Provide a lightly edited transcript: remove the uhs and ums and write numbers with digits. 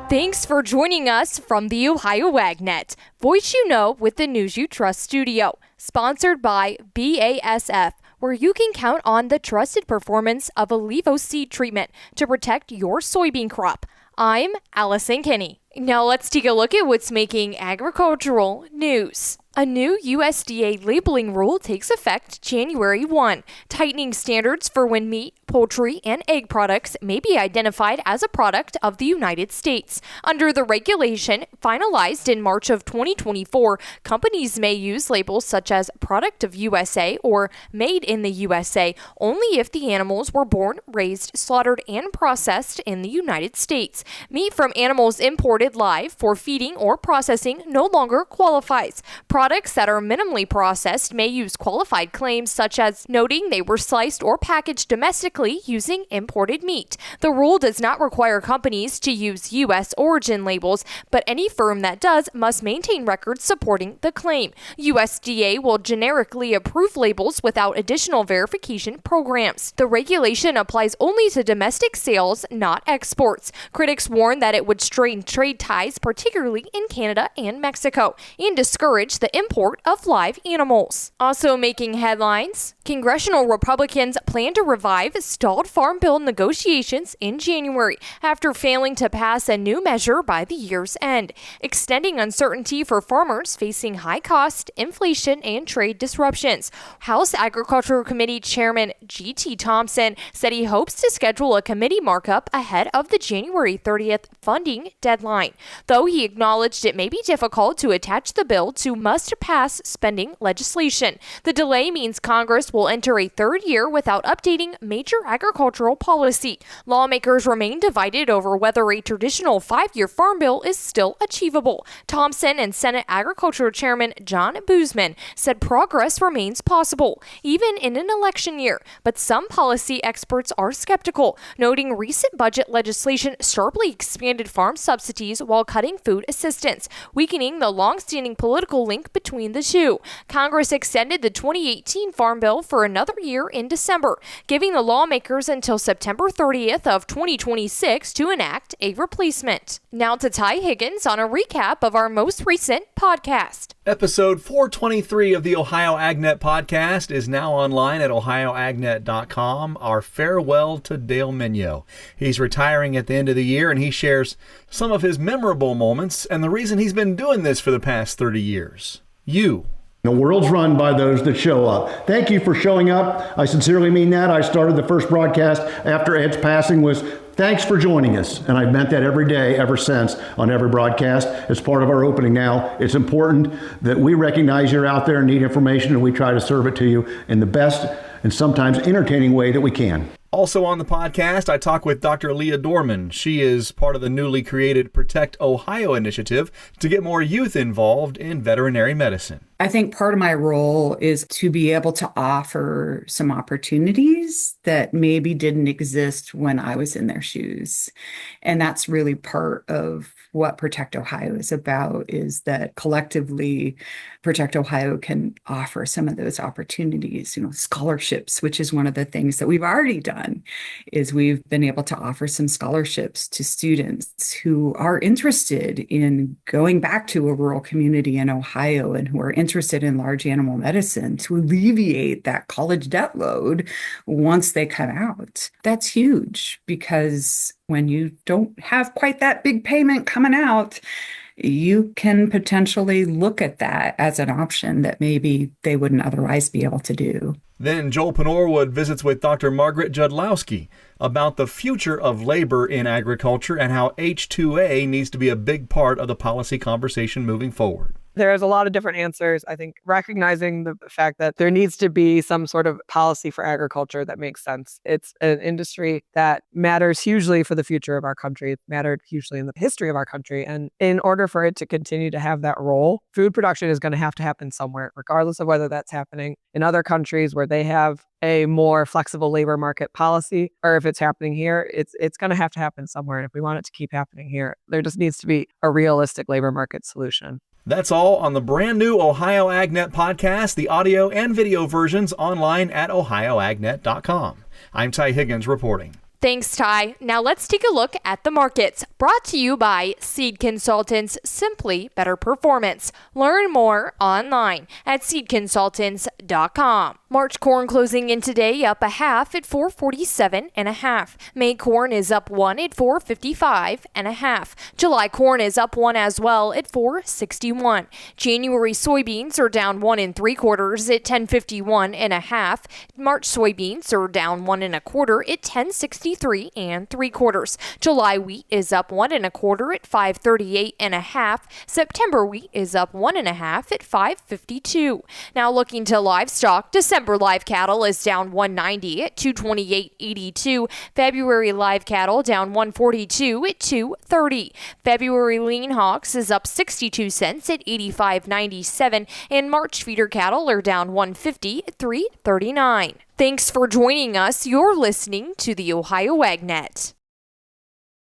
Thanks for joining us from the Ohio AgNet, voice you know with the news you trust studio, sponsored by BASF, where you can count on the trusted performance of Alevos seed treatment to protect your soybean crop. I'm Allison Kinney. Now let's take a look at what's making agricultural news. A new USDA labeling rule takes effect January 1, tightening standards for when meat, poultry, and egg products may be identified as a product of the United States. Under the regulation, finalized in March of 2024, companies may use labels such as Product of USA or Made in the USA only if the animals were born, raised, slaughtered, and processed in the United States. Meat from animals imported live for feeding or processing no longer qualifies. Products that are minimally processed may use qualified claims such as noting they were sliced or packaged domestically using imported meat. The rule does not require companies to use U.S. origin labels, but any firm that does must maintain records supporting the claim. USDA will generically approve labels without additional verification programs. The regulation applies only to domestic sales, not exports. Critics warn that it would strain trade ties, particularly in Canada and Mexico, and discourage the import of live animals. Also making headlines, congressional Republicans plan to revive stalled farm bill negotiations in January after failing to pass a new measure by the year's end, extending uncertainty for farmers facing high cost, inflation, and trade disruptions. House Agriculture Committee Chairman G.T. Thompson said he hopes to schedule a committee markup ahead of the January 30th funding deadline, though he acknowledged it may be difficult to attach the bill to must-pass spending legislation. The delay means Congress will enter a third year without updating major agricultural policy. Lawmakers remain divided over whether a traditional 5-year farm bill is still achievable. Thompson and Senate Agriculture Chairman John Boozman said progress remains possible, even in an election year, but some policy experts are skeptical, noting recent budget legislation sharply expanded farm subsidies while cutting food assistance, weakening the long-standing political link between the two. Congress extended the 2018 Farm Bill for another year in December, giving the lawmakers until September 30th of 2026 to enact a replacement. Now to Ty Higgins on a recap of our most recent podcast. Episode 423 of the Ohio AgNet podcast is now online at ohioagnet.com. Our farewell to Dale Minyo. He's retiring at the end of the year, and he shares some of his memorable moments and the reason he's been doing this for the past 30 years. The world's run by those that show up. Thank you for showing up. I sincerely mean that. I started the first broadcast after Ed's passing was thanks for joining us. And I've meant that every day ever since on every broadcast. As part of our opening now, it's important that we recognize you're out there and need information, and we try to serve it to you in the best and sometimes entertaining way that we can. Also on the podcast, I talk with Dr. Leah Dorman. She is part of the newly created Protect Ohio initiative to get more youth involved in veterinary medicine. I think part of my role is to be able to offer some opportunities that maybe didn't exist when I was in their shoes. And that's really part of what Protect Ohio is about, is that collectively Protect Ohio can offer some of those opportunities, scholarships, which is one of the things that we've already done, is we've been able to offer some scholarships to students who are interested in going back to a rural community in Ohio and who are interested in large animal medicine to alleviate that college debt load once they come out. That's huge, because when you don't have quite that big payment coming out, you can potentially look at that as an option that maybe they wouldn't otherwise be able to do. Then Joel Panorwood visits with Dr. Margaret Judlowski about the future of labor in agriculture and how H-2A needs to be a big part of the policy conversation moving forward. There's a lot of different answers. I think recognizing the fact that there needs to be some sort of policy for agriculture that makes sense. It's an industry that matters hugely for the future of our country. It mattered hugely in the history of our country. And in order for it to continue to have that role, food production is going to happen somewhere, regardless of whether that's happening in other countries where they have a more flexible labor market policy, or if it's happening here, it's going to happen somewhere. And if we want it to keep happening here, there just needs to be a realistic labor market solution. That's all on the brand new Ohio AgNet podcast, the audio and video versions online at ohioagnet.com. I'm Ty Higgins reporting. Thanks, Ty. Now let's take a look at the markets. Brought to you by Seed Consultants, simply better performance. Learn more online at seedconsultants.com. March corn closing in today up a half at 447.5. May corn is up 1 at 455.5. July corn is up 1 as well at 461. January soybeans are down 1 3/4 at 1051.5. March soybeans are down 1 1/4 at 1063 3/4. July wheat is up 1 1/4 at 538.5. September wheat is up 1 1/2 at 552. Now looking to livestock, December live cattle is down 190 at 228.82. February live cattle down 142 at 230. February lean hogs is up 62 cents at 85.97, and March feeder cattle are down 150 at 339. Thanks for joining us. You're listening to the Ohio AgNet.